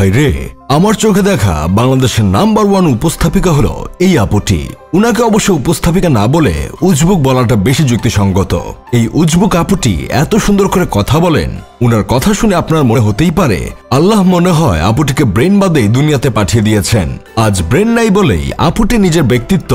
ভাই রে, আমার চোখে দেখা বাংলাদেশের নাম্বার 1 উপস্থাপিকা হলো এই আপুটি। উনাকে অবশ্য উপস্থাপিকা না বলে উজবুক বলাটা বেশি যুক্তিসঙ্গত। এই উজবুক আপুটি এত সুন্দর করে কথা বলেন, উনার কথা শুনে আপনার মনে হতেই পারে আল্লাহ মনে হয় আপুটিকে ব্রেন বাদেই দুনিয়াতে পাঠিয়ে দিয়েছেন। আজ ব্রেন নাই বলেই আপুটি নিজের ব্যক্তিত্ব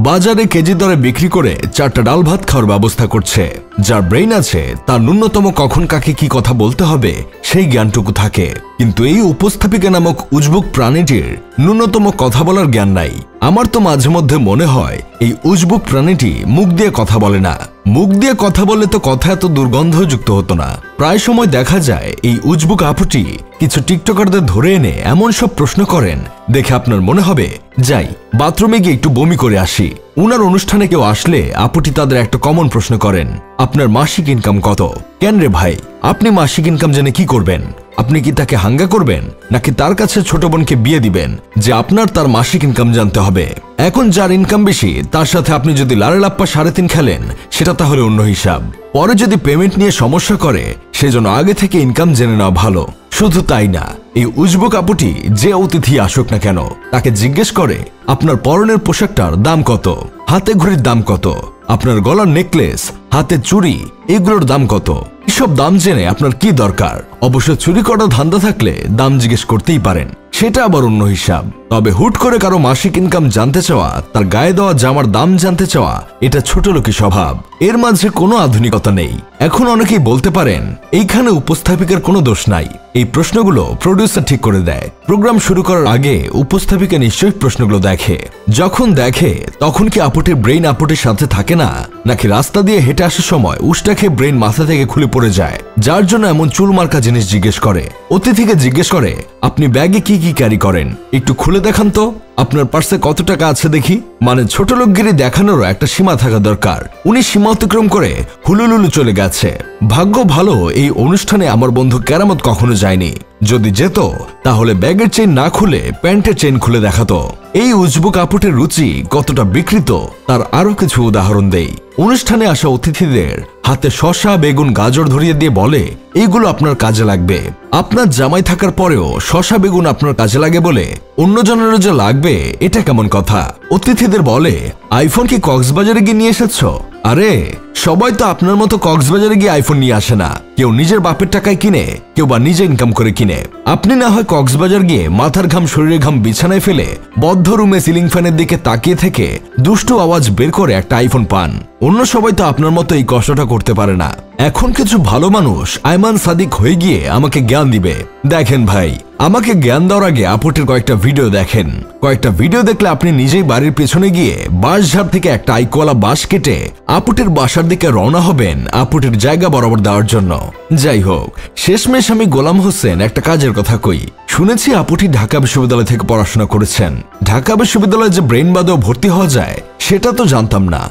বাজারে কেজি দরে বিক্রি করে 4টা ডাল ভাত খাওয়ার ব্যবস্থা করছে। যার ব্রেন আছে তার ন্যূনতম কখন কাকে কি কথা বলতে হবে সেই জ্ঞানটুকু থাকে, কিন্তু এই উপস্থাপিকা নামক উজবুক প্রাণীটির ন্যূনতম কথা বলার জ্ঞান নাই। আমার তো মাঝে মধ্যে মনে হয় এই উজবুক প্রাণীটি মুখ দিয়ে কথা বলে না। মুখ দিয়ে কথা বললে তো কথা এত দুর্গন্ধযুক্ত হতো না। প্রায় সময় দেখা যায় এই উজবুক আপুটি কিছু টিকটকারদের ধরে এনে এমন সব প্রশ্ন করেন দেখে আপনার মনে হবে যাই বাথরুমে গিয়ে একটু বমি করে আসি। উনার অনুষ্ঠানে কেউ আসলে আপুটি তাদের একটা কমন প্রশ্ন করেন, আপনার মাসিক ইনকাম কত? কেন রে ভাই, আপনি মাসিক ইনকাম জেনে কি করবেন? আপনি কি তাকে হাঙ্গা করবেন নাকি তার কাছে ছোট বোনকে বিয়ে দিবেন যে আপনার তার মাসিক ইনকাম জানতে হবে? এখন যার ইনকাম বেশি তার সাথে আপনি যদি লারে লাপ্পা 3.5 খেলেন সেটা তাহলে অন্য হিসাব। পরে যদি পেমেন্ট নিয়ে সমস্যা করে সেজন্য আগে থেকে ইনকাম জেনে নেওয়া ভালো। শুধু তাই না, এই উজবুক আপুটি যে অতিথি আসুক না কেন তাকে জিজ্ঞেস করে আপনার পরনের পোশাকটার দাম কত, হাতে ঘড়ির দাম কত, আপনার গলার নেকলেস, হাতে চুড়ি এগুলোর দাম কত। এসব দাম জেনে আপনার কি দরকার? অবশ্য চুরি করা ধান্দা থাকলে দাম জিজ্ঞেস করতেই পারেন, সেটা আবার অন্য হিসাব। তবে হুট করে কারো মাসিক ইনকাম জানতে চাওয়া, তার গায়ে দেওয়া জামার দাম জানতে চাওয়া এটা ছোট লোকী স্বভাব। এর মাঝে কোনো আধুনিকতা নেই। এখন অনেকেই বলতে পারেন এইখানে উপস্থাপিকার কোনো দোষ নাই, এই প্রশ্নগুলো প্রডিউসার ঠিক করে দেয়। প্রোগ্রাম শুরু করার আগে উপস্থাপিকা নিশ্চয়ই প্রশ্নগুলো দেখে। যখন দেখে তখন কি আপুটির ব্রেইন আপুটির সাথে থাকে না, নাকি রাস্তা দিয়ে হেঁটে আসার সময় উষ্টা খেয়ে ব্রেইন মাথা থেকে খুলে পড়ে যায়, যার জন্য এমন চুল মার্কা জিনিস জিজ্ঞেস করে? অতিথিকে জিজ্ঞেস করে আপনি ব্যাগে কি কি ক্যারি করেন, একটু খুলে দেখান তো, আপনার পার্সে কত টাকা আছে দেখি। মানে ছোট লোকগিরি দেখানোরও একটা সীমা থাকা দরকার। উনি সীমা অতিক্রম করে হুলুলুলু চলে গেছে। ভাগ্য ভালো এই অনুষ্ঠানে আমার বন্ধু কেরামত কখনো যায়নি। যদি যেত তাহলে ব্যাগের চেইন না খুলে প্যান্টের চেইন খুলে দেখাতো। এই উজবুক আপুটির রুচি কতটা বিকৃত তার আরো কিছু উদাহরণ দেই। অনুষ্ঠানে আসা অতিথিদের হাতে শসা, বেগুন, গাজর ধরিয়ে দিয়ে বলে এইগুলো আপনার কাজে লাগবে। আপনার জামাই থাকার পরেও শসা বেগুন আপনার কাজে লাগে বলে অন্যজনেরও যে লাগবে এটা কেমন কথা? অতিথিদের বলে আইফোন কি কক্সবাজারে গিয়ে নিয়ে এসেছ? আরে সবাই তো আপনার মতো কক্সবাজারে গিয়ে আইফোন নিয়ে আসে না। কেউ নিজের বাপের টাকায় কিনে, কেউ বা নিজে ইনকাম করে কিনে। আপনি না হয় কক্সবাজার গিয়ে মাথার ঘাম শরীরের ঘাম বিছানায় ফেলে বদ্ধ রুমে সিলিং ফ্যানের দিকে তাকিয়ে থেকে দুষ্টু আওয়াজ বের করে একটা আইফোন পান। অন্য সবাই তো আপনার মতো এই কষ্টটা করতে পারে না। এখন কিছু ভালো মানুষ আইমান সাদিক হয়ে গিয়ে আমাকে জ্ঞান দিবে। দেখেন ভাই, আমাকে জ্ঞান দেওয়ার আগে আপুটির কয়েকটা ভিডিও দেখেন। কয়েকটা ভিডিও দেখলে আপনি নিজেই বাড়ির পেছনে গিয়ে বাঁশঝাড় থেকে একটা আইকোয়ালা বাঁশ কেটে আপুটির বাসার দিকে রওনা হবেন আপুটির জায়গা বরাবর দেওয়ার জন্য। যাই হোক, শেষমেশ আমি গোলাম হোসেন একটা কাজের কথা কই। শুনেছি আপুটি ঢাকা বিশ্ববিদ্যালয় থেকে পড়াশোনা করেছেন। ঢাকা বিশ্ববিদ্যালয়ে যে ব্রেন বাদেও ভর্তি হওয়া যায় সেটা তো জানতাম না।